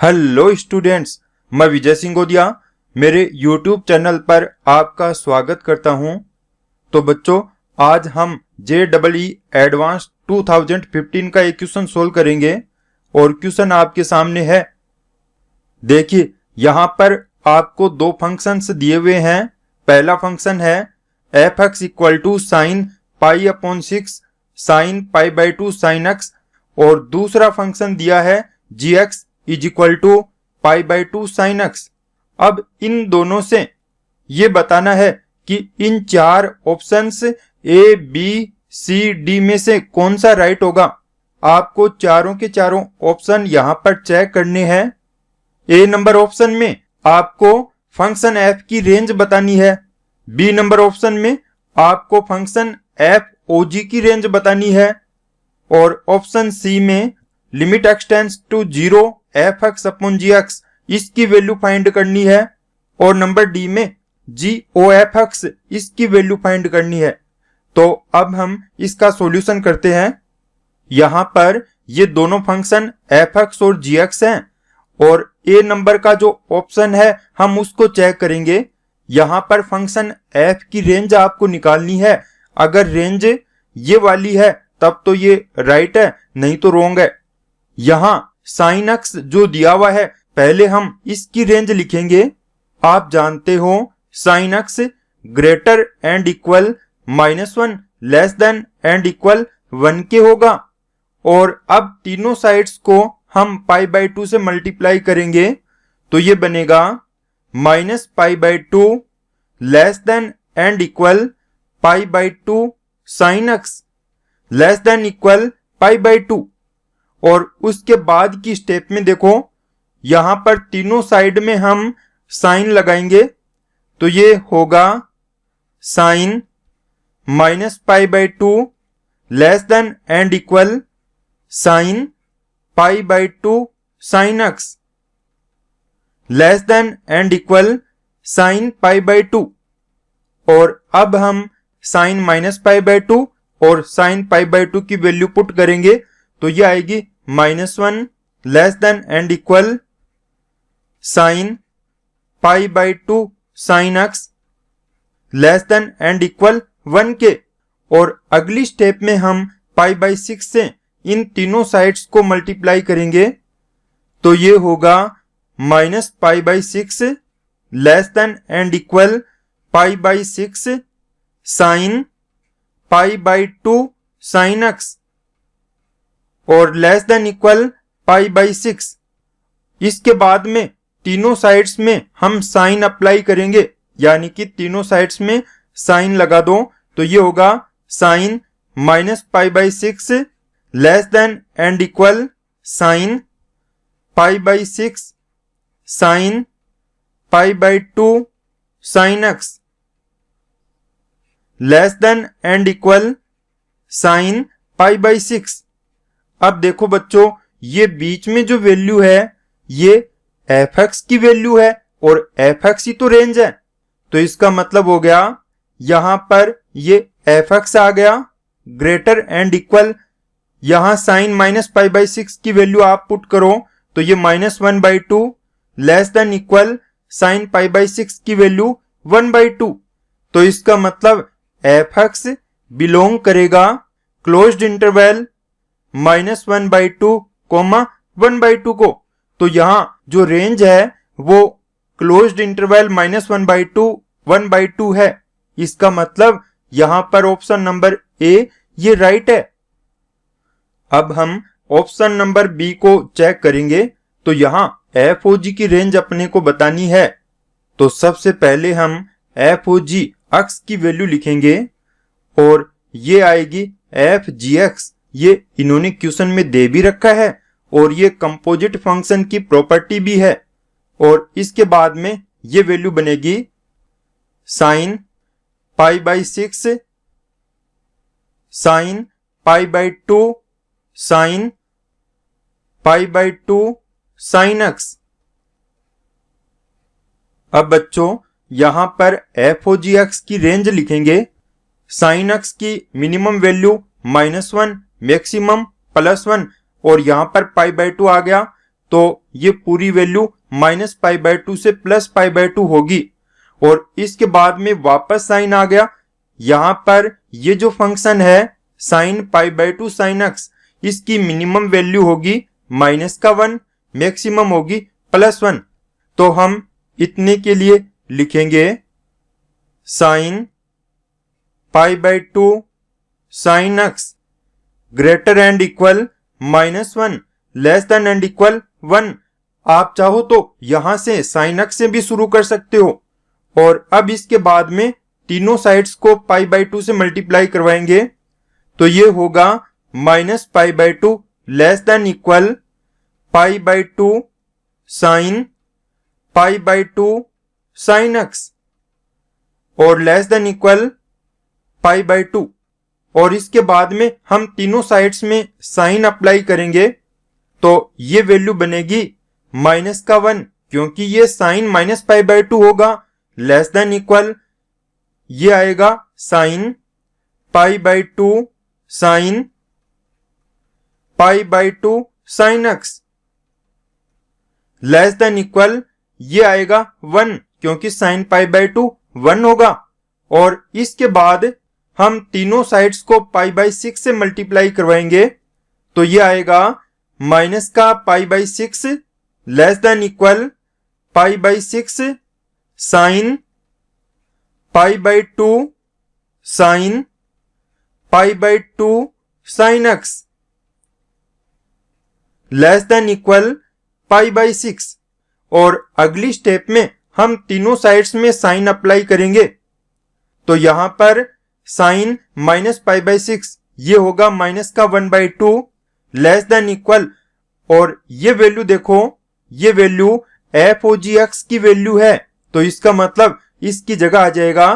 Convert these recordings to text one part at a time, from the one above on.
Hello students, मैं विजय सिंह गोदिया मेरे YouTube चैनल पर आपका स्वागत करता हूं। तो बच्चों, आज हम JEE एडवांस 2015 का एक क्वेश्चन सोल्व करेंगे और क्वेश्चन आपके सामने है। देखिए, यहाँ पर आपको दो फंक्शंस दिए हुए हैं। पहला फंक्शन है f(x) = sin π/6 sin π/2 sin x और दूसरा फंक्शन दिया है gx = π/2 sin x। अब इन दोनों से ये बताना है कि इन चार options A, B, C, D में से कौन सा राइट होगा। आपको चारों के चारों ऑप्शन यहाँ पर चेक करने हैं। A नंबर ऑप्शन में आपको फंक्शन f की रेंज बतानी है। B नंबर ऑप्शन में आपको फंक्शन f(OG) की रेंज बतानी है और ऑप्शन C में limit x tends to 0 f(x)/gx इसकी वैल्यू फाइंड करनी है और नंबर डी में g(OF(x) इसकी वैल्यू फाइंड करनी है। तो अब हम इसका सॉल्यूशन करते हैं। यहाँ पर ये दोनों फंक्शन f(x) और gx हैं और ए नंबर का जो ऑप्शन है हम उसको चेक करेंगे। यहाँ पर फंक्शन f की रेंज आपको निकालनी है। अगर रेंज ये वाली है तब तो ये राइट है, नहीं तो रॉन्ग है। यहाँ sin x जो दिया हुआ है, पहले हम इसकी रेंज लिखेंगे। आप जानते हो sin x greater and equal -1 less than and equal 1 के होगा और अब तीनों साइड्स को हम π/2 से मल्टीप्लाई करेंगे तो ये बनेगा -π/2 less than and equal π/2 sin x less than equal π/2। और उसके बाद की स्टेप में देखो, यहां पर तीनों साइड में हम साइन लगाएंगे तो ये होगा sine -π/2 less than and equal sine π/2 sin x less than and equal sine π/2। और अब हम साइन -π/2 और साइन π/2 की वैल्यू पुट करेंगे तो ये आएगी -1 less than and equal sine π/2 sin x less than and equal 1 के। और अगली स्टेप में हम π/6 से इन तीनों साइड्स को मल्टीप्लाई करेंगे तो ये होगा -π/6 less than and equal π/6 sine π/2 sin x और लेस देन इक्वल π/6। इसके बाद में तीनों साइड्स में हम साइन अप्लाई करेंगे, यानी कि तीनों साइड्स में साइन लगा दो तो ये होगा sine -π/6 less than and equal sine π/6 sine π/2 sin x less than and equal sine π/6। अब देखो बच्चों, ये बीच में जो वैल्यू है ये f(x) की वैल्यू है और f(x) ही तो रेंज है। तो इसका मतलब हो गया यहां पर ये f(x) आ गया ग्रेटर एंड इक्वल, यहां साइन -π/6 की वैल्यू आप पुट करो तो ये -1/2 लेस देन इक्वल साइन π/6 की वैल्यू 1/2। तो इसका मतलब f(x) बिलोंग करेगा क्लोज्ड इंटरवल -1/2 1/2 को। तो यहाँ जो रेंज है वो क्लोज्ड इंटरवल -1/2 1/2 है। इसका मतलब यहाँ पर ऑप्शन नंबर ए ये राइट है। अब हम ऑप्शन नंबर बी को चेक करेंगे तो यहाँ f(OG) की रेंज अपने को बतानी है। तो सबसे पहले हम f(OG) x की वैल्यू लिखेंगे और ये आएगी f(g(x)। ये इन्होंने क्वेश्चन में दे भी रखा है और ये कंपोजिट फंक्शन की प्रॉपर्टी भी है। और इसके बाद में ये वैल्यू बनेगी sine π/6 sine π/2 sine π/2 sin x। अब बच्चों, यहां पर f(OG)x की रेंज लिखेंगे। साइन x की मिनिमम वैल्यू -1 मैक्सिमम +1 और यहां पर π/2 आ गया तो ये पूरी वैल्यू -π/2 से +π/2 होगी। और इसके बाद में वापस साइन आ गया। यहां पर ये जो फंक्शन है sin π/2 sin x, इसकी मिनिमम वैल्यू होगी -1, मैक्सिमम होगी +1। तो हम इतने के लिए लिखेंगे sin π/2 sin x greater and equal -1 less than and equal 1। आप चाहो तो यहां से sin x से भी शुरू कर सकते हो। और अब इसके बाद में तीनों साइड्स को π/2 से मल्टीप्लाई करवाएंगे तो ये होगा -π/2 less than equal π/2 sin π/2 sin x और लेस देन इक्वल π/2। और इसके बाद में हम तीनों साइड्स में साइन अप्लाई करेंगे तो ये वैल्यू बनेगी -1, क्योंकि ये साइन -π/2 होगा, लेस देन इक्वल ये आएगा sine π/2 sine π/2 sin x less than equal ये आएगा 1, क्योंकि साइन π/2 1 होगा। और इसके बाद हम तीनों साइड्स को π/6 से मल्टीप्लाई करवाएंगे तो ये आएगा माइनस का π/6 less than equal π/6 sine π/2 sine π/2 sin x less than equal π/6। और अगली स्टेप में हम तीनों साइड्स में साइन अप्लाई करेंगे तो यहां पर साइन -π/6 ये होगा -1/2 लेस देन इक्वल, और ये वैल्यू देखो, ये वैल्यू f(OG(x) की वैल्यू है तो इसका मतलब इसकी जगह आ जाएगा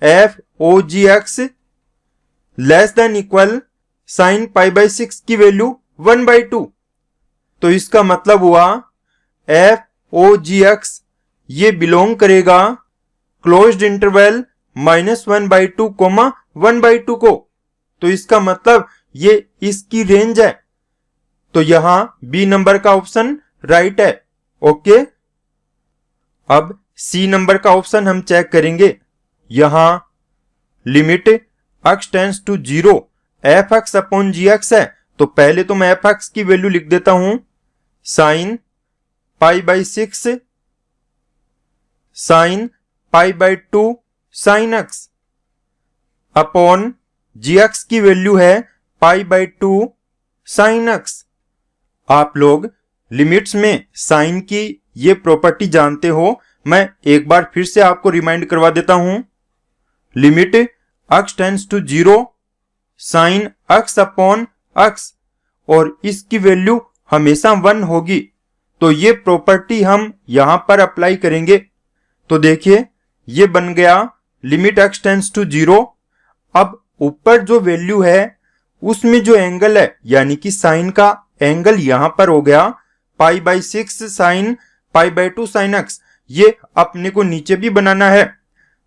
f(OG(x) less than equal sine π/6 की वैल्यू 1/2। तो इसका मतलब हुआ f(OG(x) ये बिलोंग करेगा क्लोज्ड इंटरवल -1/2 1/2 को। तो इसका मतलब ये इसकी रेंज है। तो यहां बी नंबर का ऑप्शन राइट है। ओके, अब सी नंबर का ऑप्शन हम चेक करेंगे। यहां limit x tends to 0 f(x)/gx है तो पहले तो मैं f(x) की वैल्यू लिख देता हूं sine π/6 sine π/2 sin x upon gx की वैल्यू है π/2 sin x। आप लोग लिमिट्स में साइन की ये प्रॉपर्टी जानते हो, मैं एक बार फिर से आपको रिमाइंड करवा देता हूं। Limit x tends to 0 sine x upon x और इसकी वैल्यू हमेशा 1 होगी। तो ये प्रॉपर्टी हम यहां पर अप्लाई करेंगे तो देखिए ये बन गया लिमिट x टेंड्स टू 0। अब ऊपर जो वैल्यू है उसमें जो एंगल है यानी कि साइन का एंगल यहां पर हो गया π/6 साइन π/2 sin x, ये अपने को नीचे भी बनाना है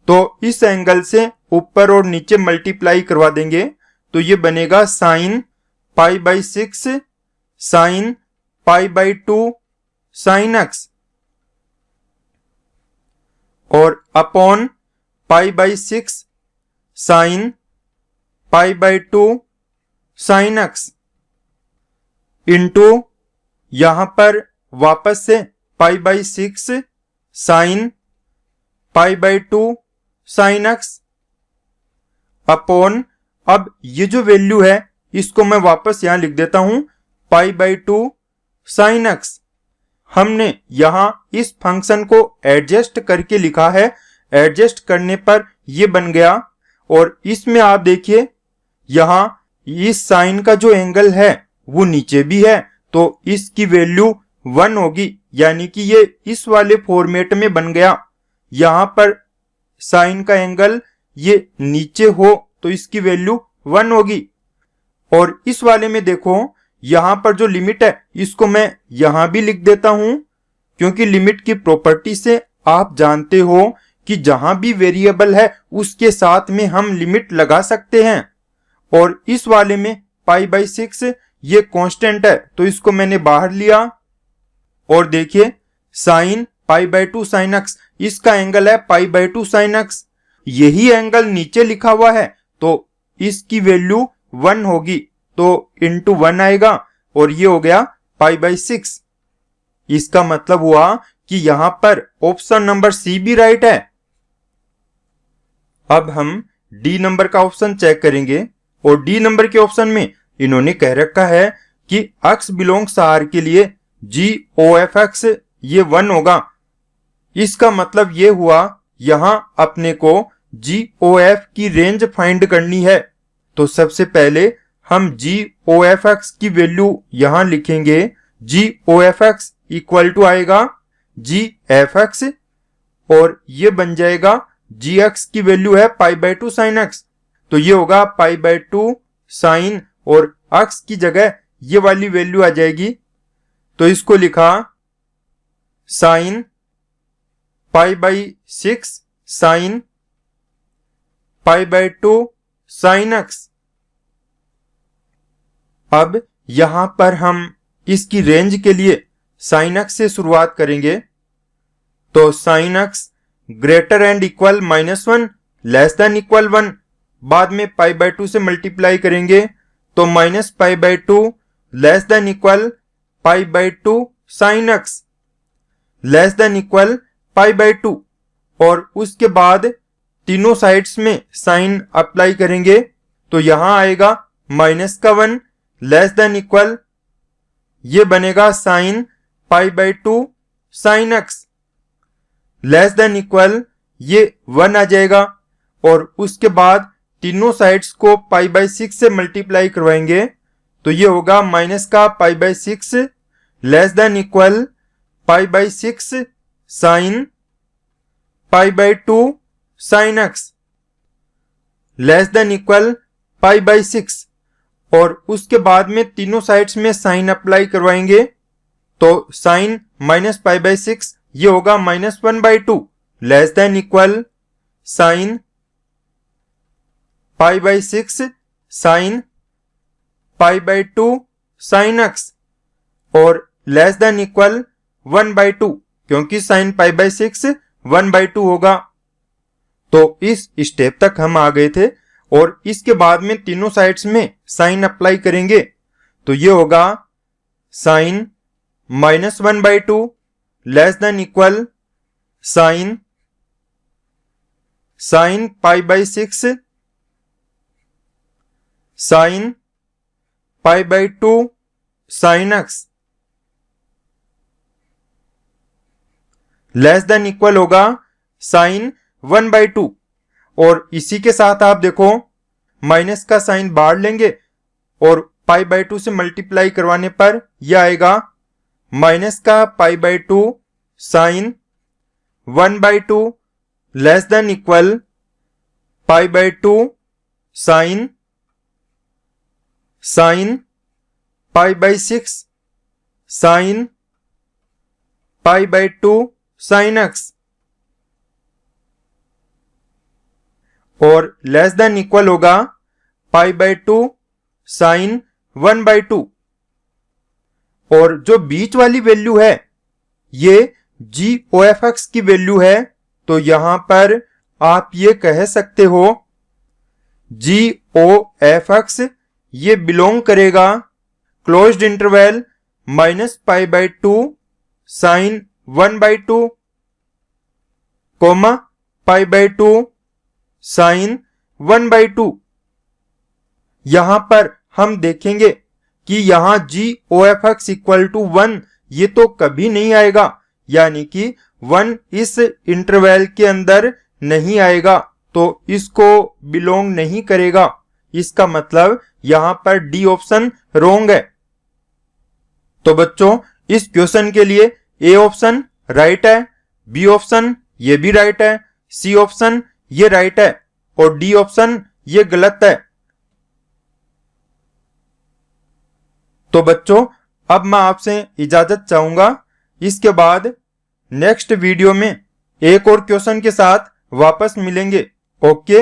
तो इस एंगल से ऊपर और नीचे मल्टीप्लाई करवा देंगे तो ये बनेगा साइन π/6 साइन π/2 sin x और upon π/6 sine π/2 sin x into यहां पर वापस से π/6 साइन π/2 sin x अपॉन, अब ये जो वैल्यू है इसको मैं वापस यहां लिख देता हूं π/2 sin x। हमने यहां इस फंक्शन को एडजस्ट करके लिखा है, एडजस्ट करने पर ये बन गया। और इसमें आप देखिए यहां इस साइन का जो एंगल है वो नीचे भी है तो इसकी वैल्यू 1 होगी, यानी कि ये इस वाले फॉर्मेट में बन गया। यहां पर साइन का एंगल ये नीचे हो तो इसकी वैल्यू 1 होगी। और इस वाले में देखो यहां पर जो लिमिट है इसको मैं यहां भी लिख देता हूं, क्योंकि लिमिट की प्रॉपर्टी से आप जानते हो कि जहां भी वेरिएबल है उसके साथ में हम लिमिट लगा सकते हैं। और इस वाले में π/6 ये कांस्टेंट है तो इसको मैंने बाहर लिया और देखिए साइन π/2 sin x, इसका एंगल है π/2 sin x। यही एंगल नीचे लिखा हुआ है तो इसकी वैल्यू 1 होगी, तो इंटू 1 आएगा और ये हो गया π/6। इसका मतलब हुआ कि यहां पर ऑप्शन नंबर सी भी राइट है। अब हम डी नंबर का ऑप्शन चेक करेंगे और डी नंबर के ऑप्शन में इन्होंने कह रखा है कि x बिलोंग्स आर के लिए GOFX ये 1 होगा। इसका मतलब ये हुआ यहां अपने को GOF की रेंज फाइंड करनी है। तो सबसे पहले हम GOFX की वैल्यू यहां लिखेंगे। GOFX इक्वल टू आएगा GFX और ये बन जाएगा GX की वैल्यू है π/2 sin x, तो ये होगा π/2 sin और x की जगह ये वाली वैल्यू आ जाएगी। तो इसको लिखा sin π/6 sin π/2 sin x। अब यहां पर हम इसकी रेंज के लिए sin x से शुरुआत करेंगे। तो sin x greater and equal -1 less than equal 1, बाद में π/2 से मल्टीप्लाई करेंगे तो -π/2 less than equal π/2 sin x less than equal π/2, और उसके बाद तीनों साइड्स में साइन अप्लाई करेंगे तो यहां आएगा -1 लेस देन इक्वल, ये बनेगा sine π/2 sin x less than equal, ये 1 आ जाएगा और उसके बाद तीनों साइड्स को π/6 से मल्टीप्लाई करवाएंगे तो ये होगा माइनस का π/6 less than equal π/6 sine π/2 sin x less than equal π/6, और उसके बाद में तीनों साइड्स में साइन अप्लाई करवाएंगे तो साइन -π/6 ये होगा -1/2 less than equal sine π/6 sine π/2 sin x और लेस देन इक्वल 1/2, क्योंकि साइन π/6 1/2 होगा। तो इस स्टेप तक हम आ गए थे और इसके बाद में तीनों साइड्स में साइन अप्लाई करेंगे तो ये होगा sine -1/2 less than equal sine π/6 sine π/2 sin x less than equal होगा साइन 1/2, और इसी के साथ आप देखो माइनस का साइन बाहर लेंगे और π/2 से मल्टीप्लाई करवाने पर यह आएगा माइनस का π/2 sine 1/2 less than equal π/2 sine π/6 sine π/2 sin x, और लेस देन इक्वल होगा π/2 साइन 1/2, और जो बीच वाली वैल्यू है ये GOFX की वैल्यू है। तो यहां पर आप ये कह सकते हो GOFX ये बिलोंग करेगा closed interval -π/2 sine 1/2 comma π/2 sine 1/2। यहां पर हम देखेंगे कि यहां GOFX इक्वल टू 1 ये तो कभी नहीं आएगा, यानी कि 1 इस इंटरवल के अंदर नहीं आएगा, तो इसको बिलोंग नहीं करेगा। इसका मतलब यहां पर डी ऑप्शन रॉन्ग है। तो बच्चों इस क्वेश्चन के लिए ए ऑप्शन राइट है, बी ऑप्शन ये भी राइट है, सी ऑप्शन ये राइट है और डी ऑप्शन ये गलत है। तो बच्चों अब मैं आपसे इजाजत चाहूंगा, इसके बाद नेक्स्ट वीडियो में एक और क्वेश्चन के साथ वापस मिलेंगे। ओके।